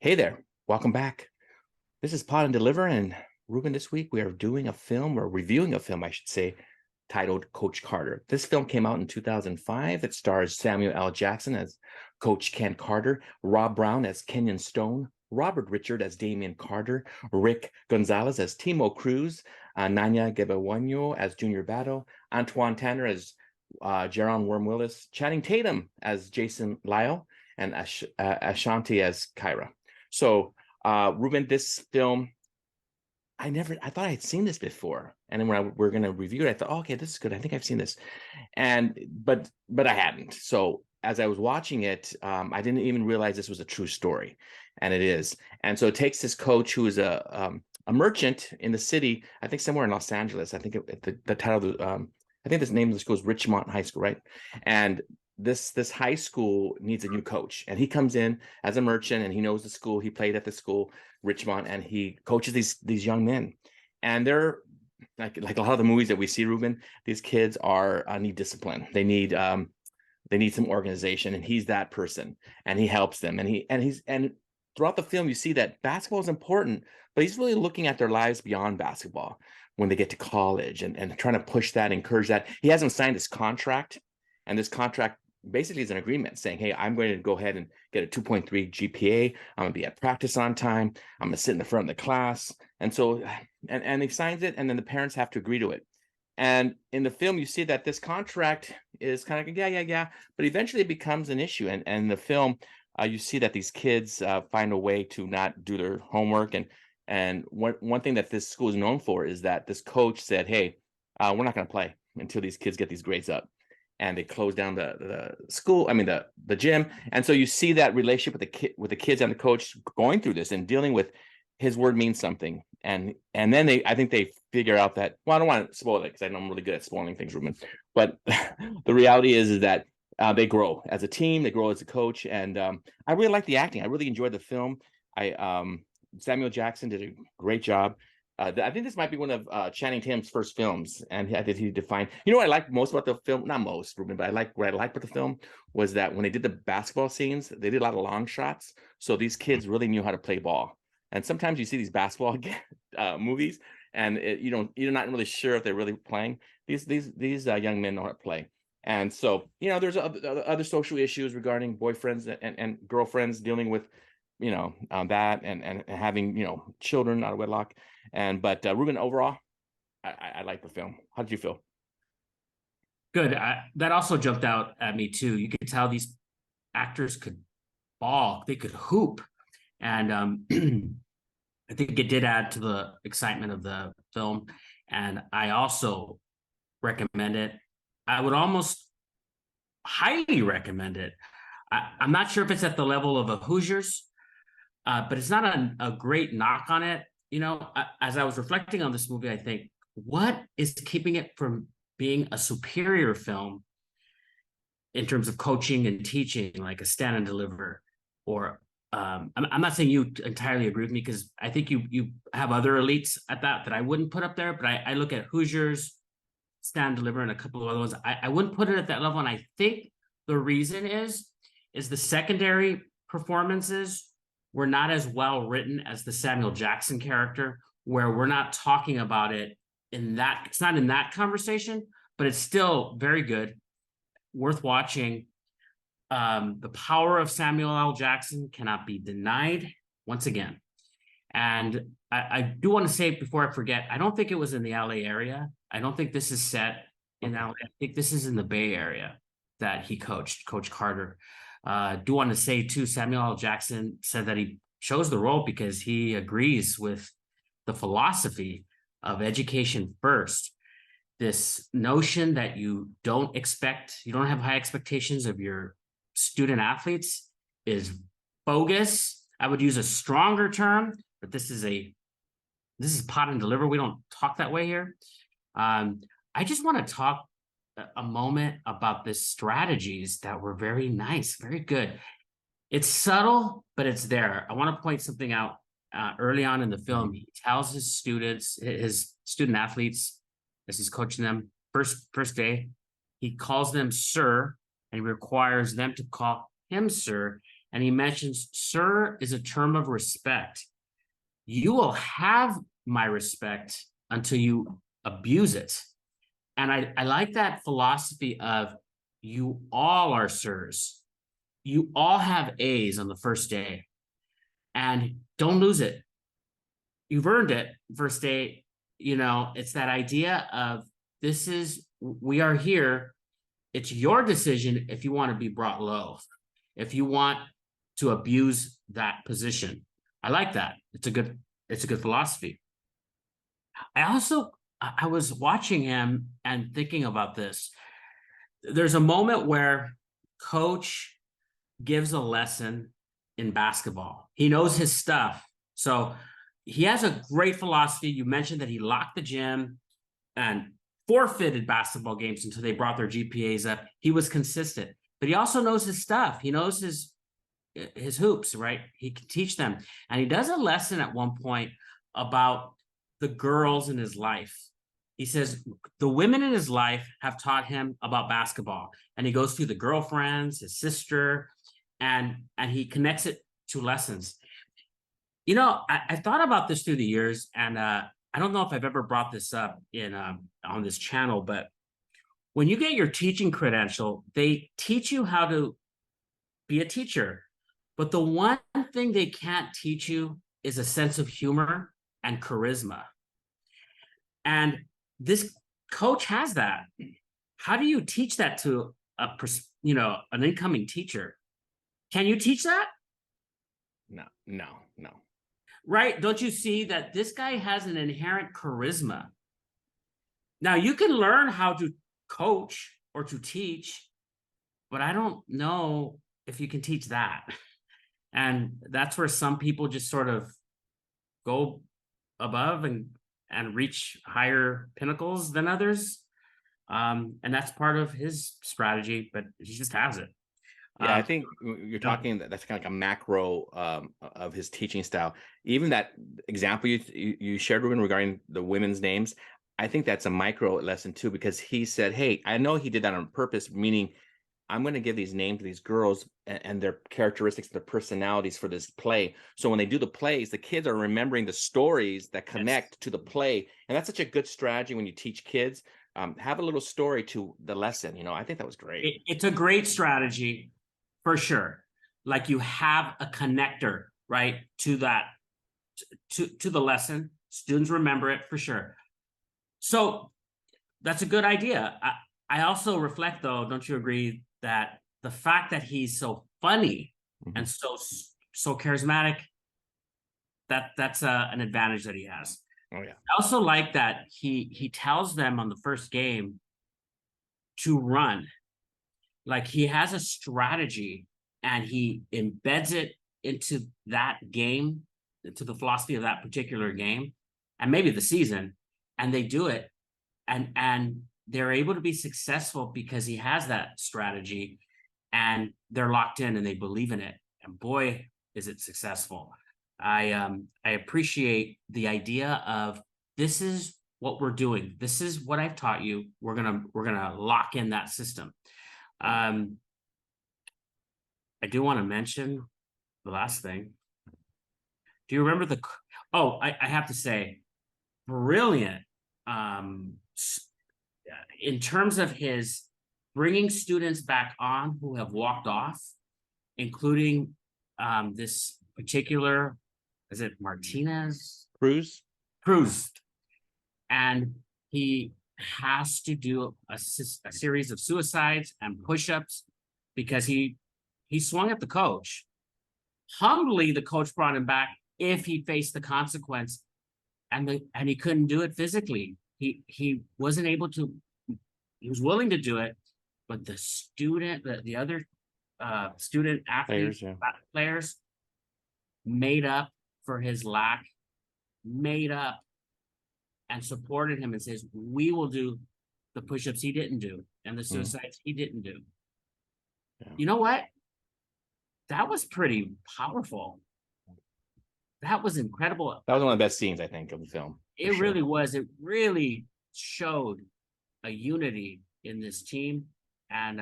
Hey there, welcome back. This is Pod and Deliver, and Ruben, this week we are doing a film, or reviewing a film, I should say, titled Coach Carter. This film came out in 2005. It stars Samuel L. Jackson as Coach Ken Carter, Rob Brown as Kenyon Stone, Robert Richard as Damian Carter, Rick Gonzalez as Timo Cruz, Nanya Gebewanyo as Junior Battle, Antoine Tanner as Jaron Worm Willis, Channing Tatum as Jason Lyle, and Ashanti as Kyra. So, Ruben, this film, I thought I'd seen this before. And then when we're going to review it, I thought, oh, okay, this is good. I think I've seen this. But I hadn't. So as I was watching it, I didn't even realize this was a true story. And it is. And so it takes this coach who is a merchant in the city, I think somewhere in Los Angeles. I think the title, I think this name of the school is Richmond High School, right? And this high school needs a new coach, and he comes in as a merchant, and he knows the school. He played at the school, Richmond, and he coaches these young men, and they're like a lot of the movies that we see, Ruben. These kids are need discipline. They need some organization, and he's that person, and he helps them, and throughout the film you see that basketball is important, but he's really looking at their lives beyond basketball when they get to college, and trying to push that, encourage that. He hasn't signed this contract, and this contract basically is an agreement saying, hey, I'm going to go ahead and get a 2.3 GPA. I'm going to be at practice on time. I'm going to sit in the front of the class. And so, and he signs it, and then the parents have to agree to it. And in the film, you see that this contract is kind of like, yeah. But eventually it becomes an issue. And in the film, you see that these kids find a way to not do their homework. And one thing that this school is known for is that this coach said, hey, we're not going to play until these kids get these grades up. And they closed down the school, the gym. And so you see that relationship with the kids and the coach going through this and dealing with his word means something. And then I think they figure out that, well, I don't want to spoil it because I know I'm really good at spoiling things, Ruben. But the reality is that they grow as a team, they grow as a coach. And I really like the acting. I really enjoyed the film. Samuel Jackson did a great job. I think this might be one of Channing Tatum's first films, and I think he defined. You know what I like most about the film? Not most, Ruben, but what I liked about the film was that when they did the basketball scenes, they did a lot of long shots. So these kids really knew how to play ball. And sometimes you see these basketball movies, and you're not really sure if they're really playing. These young men know how to play. And so there's other social issues regarding boyfriends and girlfriends dealing with that and having children out of wedlock. But Ruben, overall, I like the film. How did you feel? Good. That also jumped out at me too. You could tell these actors could ball, they could hoop, and I think it did add to the excitement of the film. And I also recommend it. I would almost highly recommend it. I'm not sure if it's at the level of a Hoosiers, but it's not a great knock on it. As I was reflecting on this movie, I think, what is keeping it from being a superior film in terms of coaching and teaching, like a Stand and Deliver? Or I'm not saying you entirely agree with me, because I think you have other elites at that I wouldn't put up there, but I look at Hoosiers, Stand and Deliver, and a couple of other ones. I wouldn't put it at that level, and I think the reason is the secondary performances were not as well written as the Samuel Jackson character, where we're not talking about it it's not in that conversation, but it's still very good, worth watching. The power of Samuel L. Jackson cannot be denied once again. And I do want to say, before I forget, I don't think it was in the LA area. I don't think this is set in LA. I think this is in the Bay Area that he coached, Coach Carter. Do want to say too, Samuel L. Jackson said that he chose the role because he agrees with the philosophy of education first. This notion that you don't have high expectations of your student athletes is bogus. I would use a stronger term, but this is Pod and Deliver. We don't talk that way here. I just want to talk a moment about the strategies that were very nice, very good. It's subtle, but it's there. I want to point something out. Early on in the film, he tells his student athletes, as he's coaching them, first day, he calls them sir, and he requires them to call him sir. and he mentions, "Sir is a term of respect. You will have my respect until you abuse it." And I like that philosophy of, you all are sirs. You all have A's on the first day, and don't lose it. You've earned it. First day, it's that idea of, we are here. It's your decision if you want to be brought low, if you want to abuse that position. I like that. It's a good philosophy. I was watching him and thinking about this. There's a moment where coach gives a lesson in basketball. He knows his stuff. So he has a great philosophy. You mentioned that he locked the gym and forfeited basketball games until they brought their GPAs up. He was consistent, but he also knows his stuff. He knows his hoops, right? He can teach them. And he does a lesson at one point about the girls in his life. He says the women in his life have taught him about basketball, and he goes through the girlfriends, his sister, and he connects it to lessons. I thought about this through the years, and I don't know if I've ever brought this up on this channel, but when you get your teaching credential, they teach you how to be a teacher. But the one thing they can't teach you is a sense of humor and charisma. And this coach has that. How do you teach that to an incoming teacher? Can you teach that? No. Right? Don't you see that this guy has an inherent charisma? Now, you can learn how to coach or to teach, but I don't know if you can teach that. And that's where some people just sort of go above and reach higher pinnacles than others. And that's part of his strategy, but he just has it. Yeah, I think you're talking that's kind of like a macro of his teaching style. Even that example you shared, Ruben, regarding the women's names, I think that's a micro lesson too, because he said, "Hey, I know he did that on purpose, meaning I'm going to give these names to these girls and their characteristics, their personalities for this play. So when they do the plays, the kids are remembering the stories that connect to the play, and that's such a good strategy when you teach kids. Have a little story to the lesson. I think that was great. It's a great strategy. For sure. Like, you have a connector, right, to that, to the lesson. Students remember it for sure. So that's a good idea. I also reflect, though, don't you agree, that the fact that he's so funny and so charismatic, that's an advantage that he has. Oh yeah. I also like that he tells them on the first game to run. Like, he has a strategy and he embeds it into that game, into the philosophy of that particular game, and maybe the season, and they do it. And they're able to be successful because he has that strategy, and they're locked in and they believe in it. And boy, is it successful. I appreciate the idea of, this is what we're doing. This is what I've taught you. We're gonna lock in that system. I do want to mention the last thing. Do you remember I have to say, brilliant. In terms of his bringing students back on who have walked off, including this particular, is it Martinez? Cruz. And he has to do a series of suicides and push-ups because he swung at the coach. Humbly, the coach brought him back if he faced the consequence, and he couldn't do it physically. He wasn't able to. He was willing to do it, but the other student athletes, players made up for his lack, and supported him and says, "We will do the push-ups he didn't do and the suicides he didn't do." Yeah. You know what? That was pretty powerful. That was incredible. That was one of the best scenes, I think, of the film. It really was. It really showed a unity in this team. And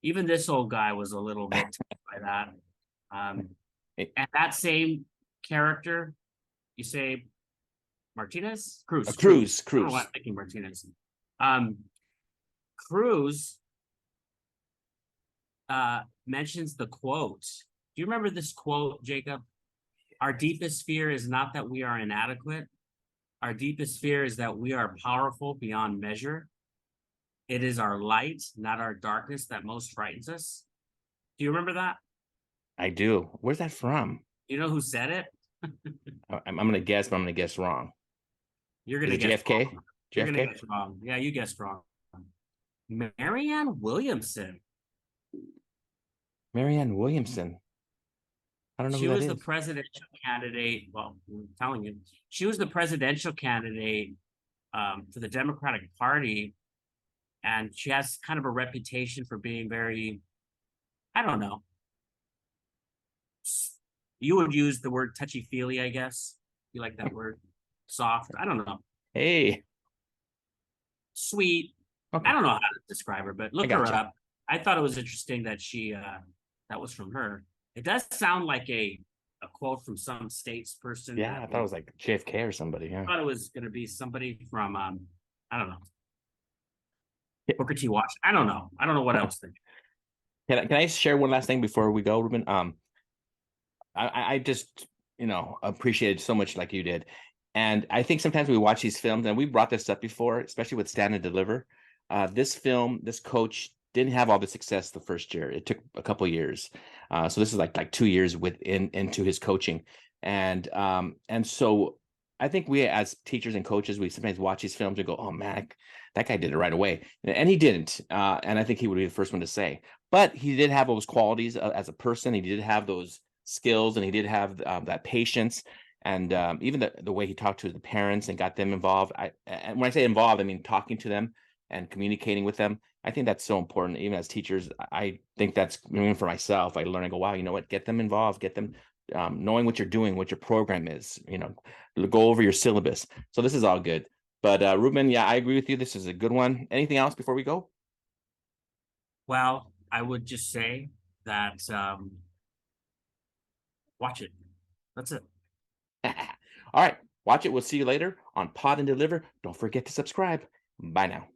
even this old guy was a little bit by that. It- And that same character, you say Martinez? Cruz. Cruz. I don't know why I'm thinking Martinez. Cruz mentions the quote. Do you remember this quote, Jacob? Our deepest fear is not that we are inadequate. Our deepest fear is that we are powerful beyond measure. It is our light, not our darkness, that most frightens us. Do you remember that? I do. Where's that from? You know who said it? I'm going to guess, but I'm going to guess wrong. You're Is gonna it guess JFK? wrong. You're gonna JFK? guess wrong. Yeah, you guessed wrong. Marianne Williamson. Marianne Williamson. I don't know She who that was the is. presidential candidate. Well, I'm telling you, she was the presidential candidate for the Democratic Party, and she has kind of a reputation for being very, I don't know. You would use the word touchy-feely, I guess. You like that word? Soft. I don't know. Hey, Sweet. okay. I don't know how to describe her, but look her gotcha. up. I thought it was interesting that she that was from her. It does sound like a quote from some statesperson. Yeah, that I thought it was like JFK or somebody. Yeah. I thought it was going to be somebody from I don't know, Yeah. Booker T. Washington. I don't know. I don't know what else. Can I share one last thing before we go, Ruben? I just appreciated so much like you did, and I think sometimes we watch these films, and we brought this up before, especially with Stand and Deliver. This film, this coach didn't have all the success the first year. It took a couple of years. So this is like 2 years into his coaching, and so I think we as teachers and coaches, we sometimes watch these films and go, "Oh man, that guy did it right away," and he didn't. And I think he would be the first one to say, but he did have those qualities as a person. He did have those skills, and he did have that patience, and even the way he talked to the parents and got them involved. And when I say involved, I mean talking to them and communicating with them. I think that's so important. Even as teachers, I think that's, even for myself, I learn and go, wow, you know what? Get them involved, get them knowing what you're doing, what your program is. Go over your syllabus. So this is all good. But Ruben, yeah, I agree with you. This is a good one. Anything else before we go? Well, I would just say that watch it. That's it. All right, watch it. We'll see you later on Pod and Deliver. Don't forget to subscribe. Bye now.